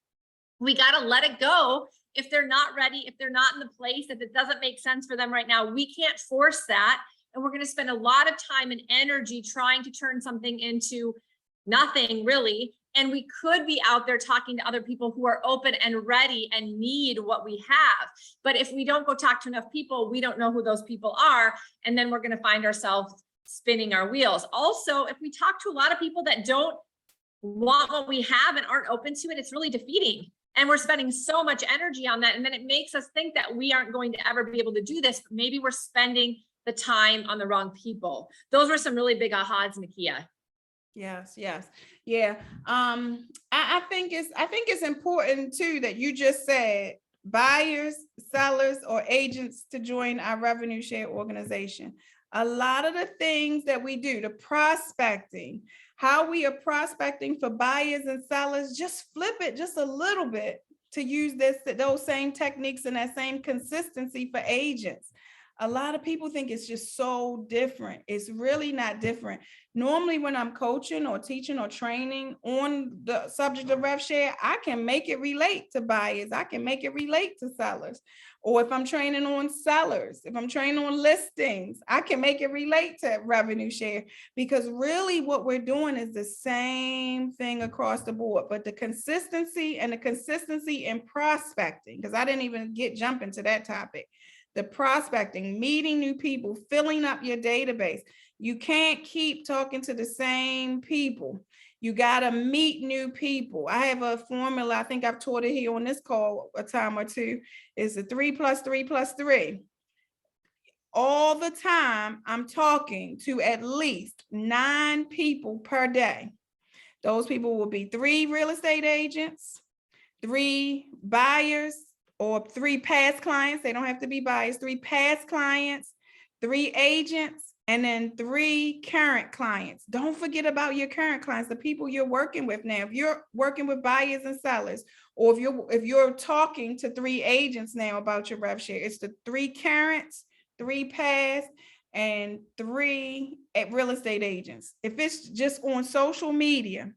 We got to let it go. If they're not ready, if they're not in the place, if it doesn't make sense for them right now, we can't force that. And we're going to spend a lot of time and energy trying to turn something into nothing really. And we could be out there talking to other people who are open and ready and need what we have. But if we don't go talk to enough people, we don't know who those people are. And then we're going to find ourselves spinning our wheels. Also, if we talk to a lot of people that don't want what we have and aren't open to it, it's really defeating. And we're spending so much energy on that. And then it makes us think that we aren't going to ever be able to do this. But maybe we're spending the time on the wrong people. Those were some really big ahas, Nakia. Yes. Yeah. I think it's important too that you just said buyers, sellers, or agents to join our revenue share organization. A lot of the things that we do, the prospecting, how we are prospecting for buyers and sellers, just flip it just a little bit to use those same techniques and that same consistency for agents. A lot of people think it's just so different. It's really not different. Normally, when I'm coaching or teaching or training on the subject of rev share, I can make it relate to buyers. I can make it relate to sellers. Or if I'm training on sellers, if I'm training on listings, I can make it relate to revenue share, because really what we're doing is the same thing across the board, but the consistency in prospecting, because I didn't even jump into that topic. The prospecting, meeting new people, filling up your database. You can't keep talking to the same people. You got to meet new people. I have a formula. I think I've taught it here on this call a time or two. It's a 3 + 3 + 3. All the time, I'm talking to at least 9 people per day. Those people will be 3 real estate agents, 3 buyers, or 3 past clients. They don't have to be buyers. 3 past clients, 3 agents, and then 3 current clients. Don't forget about your current clients, the people you're working with now. If you're working with buyers and sellers, or if you're talking to 3 agents now about your rev share, it's the 3 currents, 3 past, and 3 real estate agents. If it's just on social media,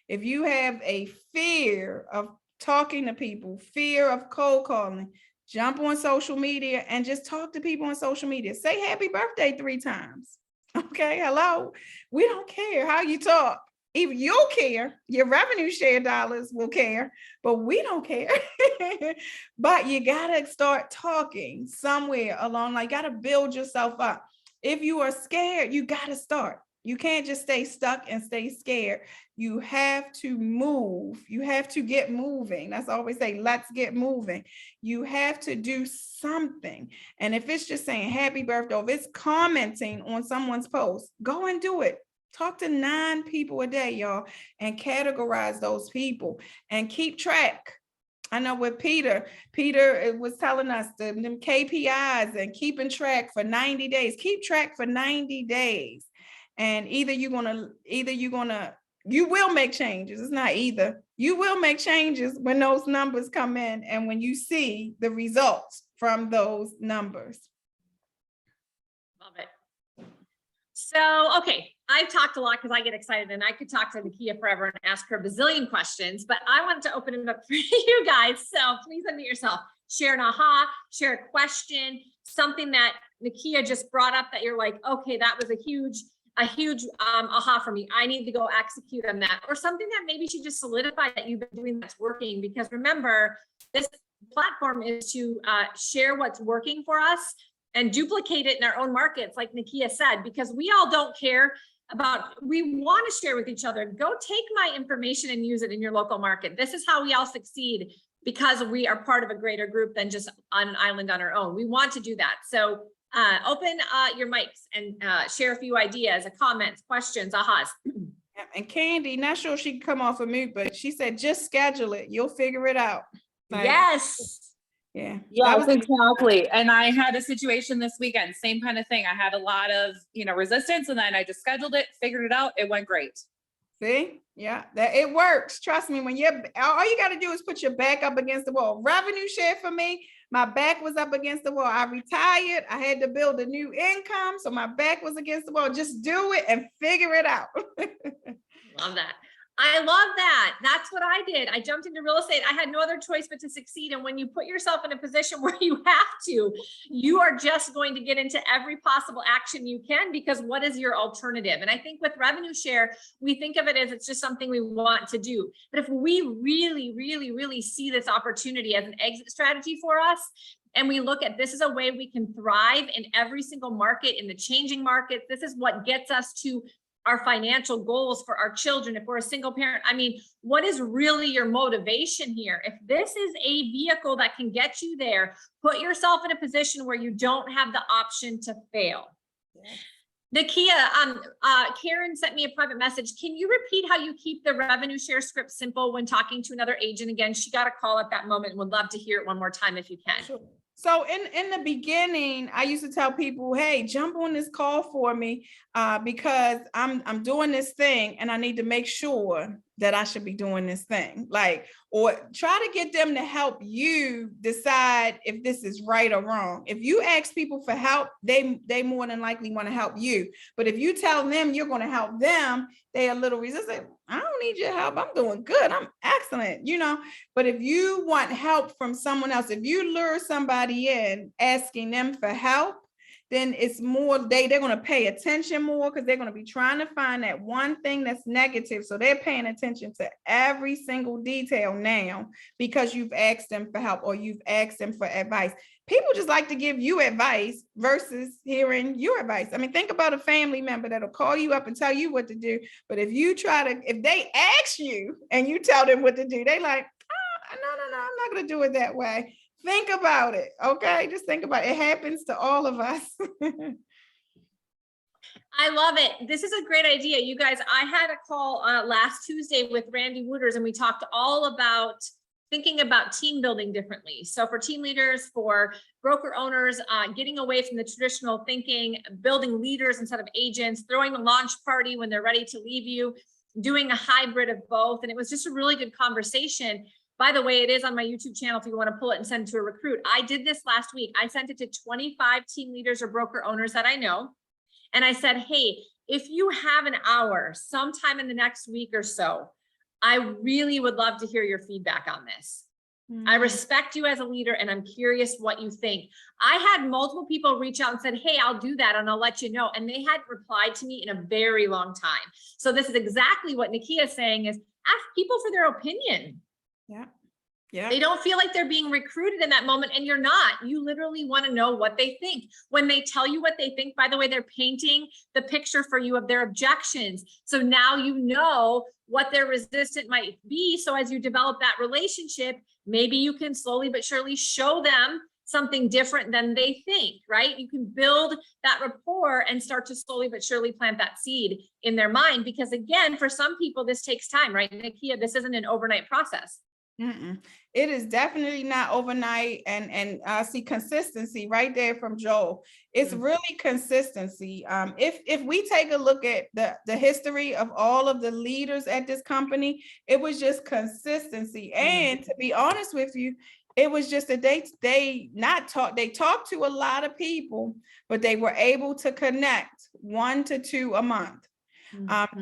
if you have a fear of talking to people, fear of cold calling, jump on social media and just talk to people on social media. Say happy birthday 3 times. Okay, hello. We don't care how you talk. If you'll care, your revenue share dollars will care, but we don't care. But you gotta start talking somewhere along, like, gotta build yourself up. If you are scared, you gotta start. You can't just stay stuck and stay scared. You have to move. You have to get moving. That's always say, let's get moving. You have to do something. And if it's just saying happy birthday, or if it's commenting on someone's post, go and do it. Talk to 9 people a day, y'all, and categorize those people and keep track. I know with Peter was telling us them KPIs and keeping track for 90 days. Keep track for 90 days. And you will make changes. It's not either. You will make changes when those numbers come in and when you see the results from those numbers. Love it. So, okay, I've talked a lot because I get excited and I could talk to Nakia forever and ask her a bazillion questions, but I wanted to open it up for you guys. So please unmute yourself. Share an aha, share a question, something that Nakia just brought up that you're like, okay, that was a huge aha for me. I need to go execute on that, or something that maybe she just solidified that you've been doing that's working. Because remember, this platform is to share what's working for us and duplicate it in our own markets, like Nakia said, because we all don't care about, we want to share with each other. Go take my information and use it in your local market. This is how we all succeed, because we are part of a greater group than just on an island on our own. We want to do that. So open your mics and share a few ideas, comments, questions, ahas. And Candy, not sure if she can come off of mute, but she said, just schedule it. You'll figure it out. Like, yes. Yeah. Yeah, exactly. And I had a situation this weekend, same kind of thing. I had a lot of, resistance, and then I just scheduled it, figured it out. It went great. See? Yeah, that it works. Trust me, when all you got to do is put your back up against the wall. Revenue share for me, my back was up against the wall. I retired. I had to build a new income. So my back was against the wall. Just do it and figure it out. Love that. I love that. That's what I did. I jumped into real estate. I had no other choice but to succeed. And when you put yourself in a position where you have to, you are just going to get into every possible action you can, because what is your alternative? And I think with revenue share, we think of it as it's just something we want to do. But if we really, really, really see this opportunity as an exit strategy for us, and we look at this is a way we can thrive in every single market, in the changing market, this is what gets us to our financial goals for our children. If we're a single parent, I mean, what is really your motivation here? If this is a vehicle that can get you there, put yourself in a position where you don't have the option to fail. Nakia, Karen sent me a private message. Can you repeat how you keep the revenue share script simple when talking to another agent? Again, she got a call at that moment and would love to hear it one more time if you can. Sure. So in the beginning, I used to tell people, hey, jump on this call for me because I'm doing this thing and I need to make sure that I should be doing this thing. Or try to get them to help you decide if this is right or wrong. If you ask people for help, they more than likely want to help you. But if you tell them you're going to help them, they're a little resistant. I don't need your help. I'm doing good. I'm excellent, But if you want help from someone else, if you lure somebody in asking them for help, then it's more, they're going to pay attention more because they're going to be trying to find that one thing that's negative. So they're paying attention to every single detail now because you've asked them for help or you've asked them for advice. people just like to give you advice versus hearing your advice. I mean, think about a family member that'll call you up and tell you what to do. But if they ask you and you tell them what to do, they like, oh, no, I'm not going to do it that way. Think about it. Okay. Just think about it. It happens to all of us. I love it. This is a great idea. You guys, I had a call last Tuesday with Randy Wooters, and we talked all about thinking about team building differently. So for team leaders, for broker owners, getting away from the traditional thinking, building leaders instead of agents, throwing a launch party when they're ready to leave you, doing a hybrid of both. And it was just a really good conversation. By the way, it is on my YouTube channel if you want to pull it and send it to a recruit. I did this last week. I sent it to 25 team leaders or broker owners that I know. And I said, hey, if you have an hour sometime in the next week or so, I really would love to hear your feedback on this. I respect you as a leader and I'm curious what you think. I had multiple people reach out and said, hey, I'll do that and I'll let you know. And they had replied to me in a very long time. So this is exactly what Nakia is saying, is ask people for their opinion. Yeah. Yeah. They don't feel like they're being recruited in that moment, and you're not. You literally want to know what they think. When they tell you what they think, by the way, they're painting the picture for you of their objections. So now you know what their resistance might be. So as you develop that relationship, maybe you can slowly but surely show them something different than they think, right? You can build that rapport and start to slowly but surely plant that seed in their mind. Because again, for some people, this takes time, right? Nakia, this isn't an overnight process. It is definitely not overnight, and I see consistency right there from Joel. It's really consistency. If we take a look at the history of all of the leaders at this company, it was just consistency. And to be honest with you, it was just that they talked to a lot of people, but they were able to connect 1 to 2 a month.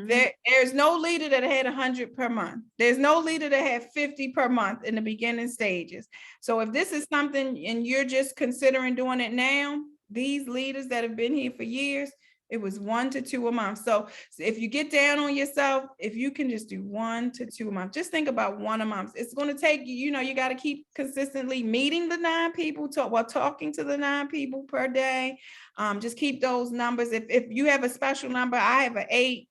There's no leader that had 100 per month. There's no leader that had 50 per month in the beginning stages. So if this is something and you're just considering doing it now, these leaders that have been here for years, it was 1 to 2 a month. So if you get down on yourself, if you can just do 1 to 2 a month, just think about 1 a month. It's going to take you, you got to keep consistently meeting the 9 people, talking to the 9 people per day. Just keep those numbers. If you have a special number, I have an 8.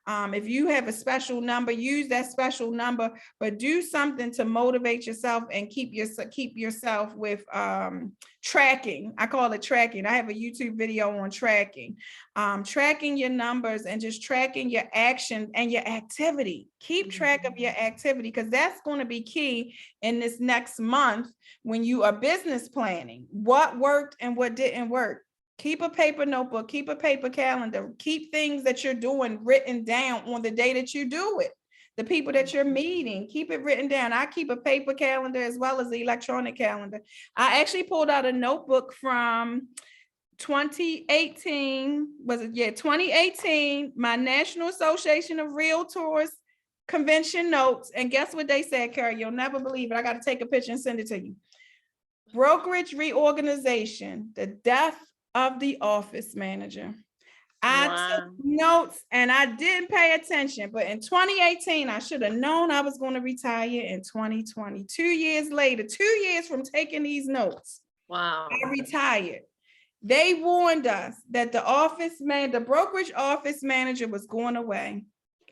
If you have a special number, use that special number, but do something to motivate yourself and keep yourself with tracking. I call it tracking. I have a YouTube video on tracking your numbers and just tracking your action and your activity. Keep track of your activity, because that's going to be key in this next month when you are business planning. What worked and what didn't work. Keep a paper notebook, keep a paper calendar, keep things that you're doing written down on the day that you do it. The people that you're meeting, keep it written down. I keep a paper calendar as well as the electronic calendar. I actually pulled out a notebook from 2018, 2018, my National Association of Realtors convention notes. And guess what they said, Carrie? You'll never believe it. I got to take a picture and send it to you. Brokerage reorganization, the death of the office manager. I took notes and I didn't pay attention, but in 2018, I should have known I was going to retire in 2020. 2 years later, 2 years from taking these notes, I retired. They warned us that the brokerage office manager was going away.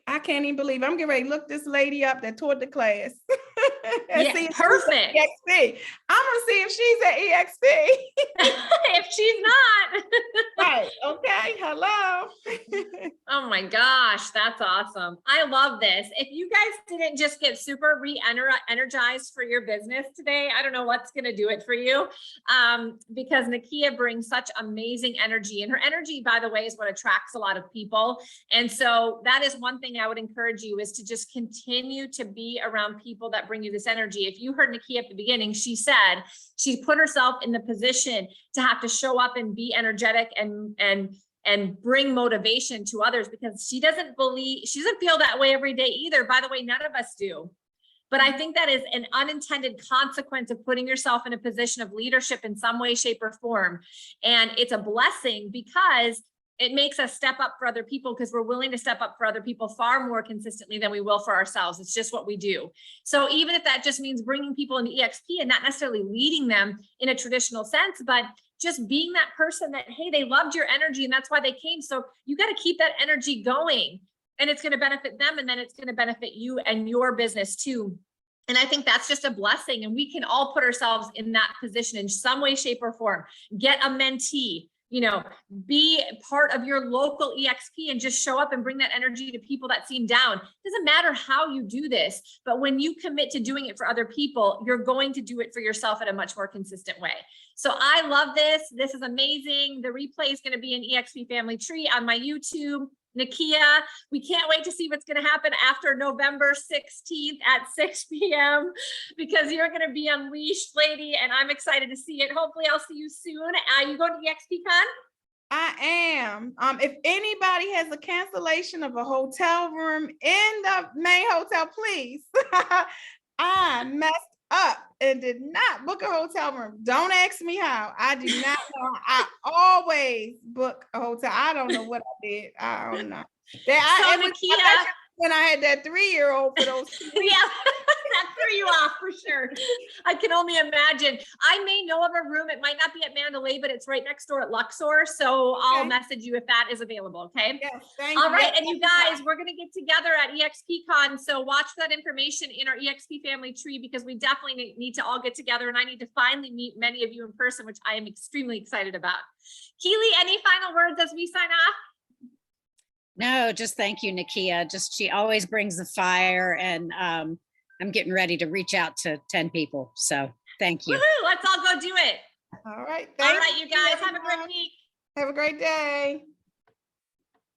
I can't even believe it. I'm getting ready to look this lady up that taught the class. Yeah, perfect. I'm gonna see if she's at EXP. If she's not. Right. Okay. Hello. Oh my gosh, that's awesome. I love this. If you guys didn't just get super energized for your business today, I don't know what's going to do it for you. Because Nakia brings such amazing energy, and her energy, by the way, is what attracts a lot of people. And so that is one thing I would encourage you, is to just continue to be around people that bring you this energy. If you heard Nakia at the beginning, she said she put herself in the position to have to show up and be energetic and bring motivation to others, because she doesn't feel that way every day either. By the way, none of us do. But I think that is an unintended consequence of putting yourself in a position of leadership in some way, shape, or form. And it's a blessing, because it makes us step up for other people because we're willing to step up for other people far more consistently than we will for ourselves. It's just what we do. So even if that just means bringing people into EXP and not necessarily leading them in a traditional sense, but just being that person that, hey, they loved your energy and that's why they came. So you got to keep that energy going, and it's going to benefit them, and then it's going to benefit you and your business too. And I think that's just a blessing, and we can all put ourselves in that position in some way, shape, or form. Get a mentee, you know, be part of your local EXP and just show up and bring that energy to people that seem down. It doesn't matter how you do this, but when you commit to doing it for other people, you're going to do it for yourself in a much more consistent way. So I love this. This is amazing. The replay is going to be an EXP family tree on my YouTube. Nakia, we can't wait to see what's going to happen after November 16th at 6 p.m. because you're going to be unleashed, lady, and I'm excited to see it. Hopefully I'll see you soon. You going to EXPCon? I am. If anybody has a cancellation of a hotel room in the main hotel, please. I messed up and did not book a hotel room. Don't ask me how. I do not know. I always book a hotel. I don't know what I did. I don't know. Nakia, when I had that 3-year-old for those. Yeah, that threw you off for sure. I can only imagine. I may know of a room. It might not be at Mandalay, but it's right next door at Luxor. So I'll message you if that is available. Okay. Yes, thank All you. right. And you guys, we're going to get together at EXPCon. So watch that information in our EXP family tree because we definitely need to all get together. And I need to finally meet many of you in person, which I am extremely excited about. Keely, any final words as we sign off? No, just thank you, Nakia. She always brings the fire, and I'm getting ready to reach out to 10 people. So thank you. Woohoo, let's all go do it. All right. All right, you guys, have a great week. Have a great day.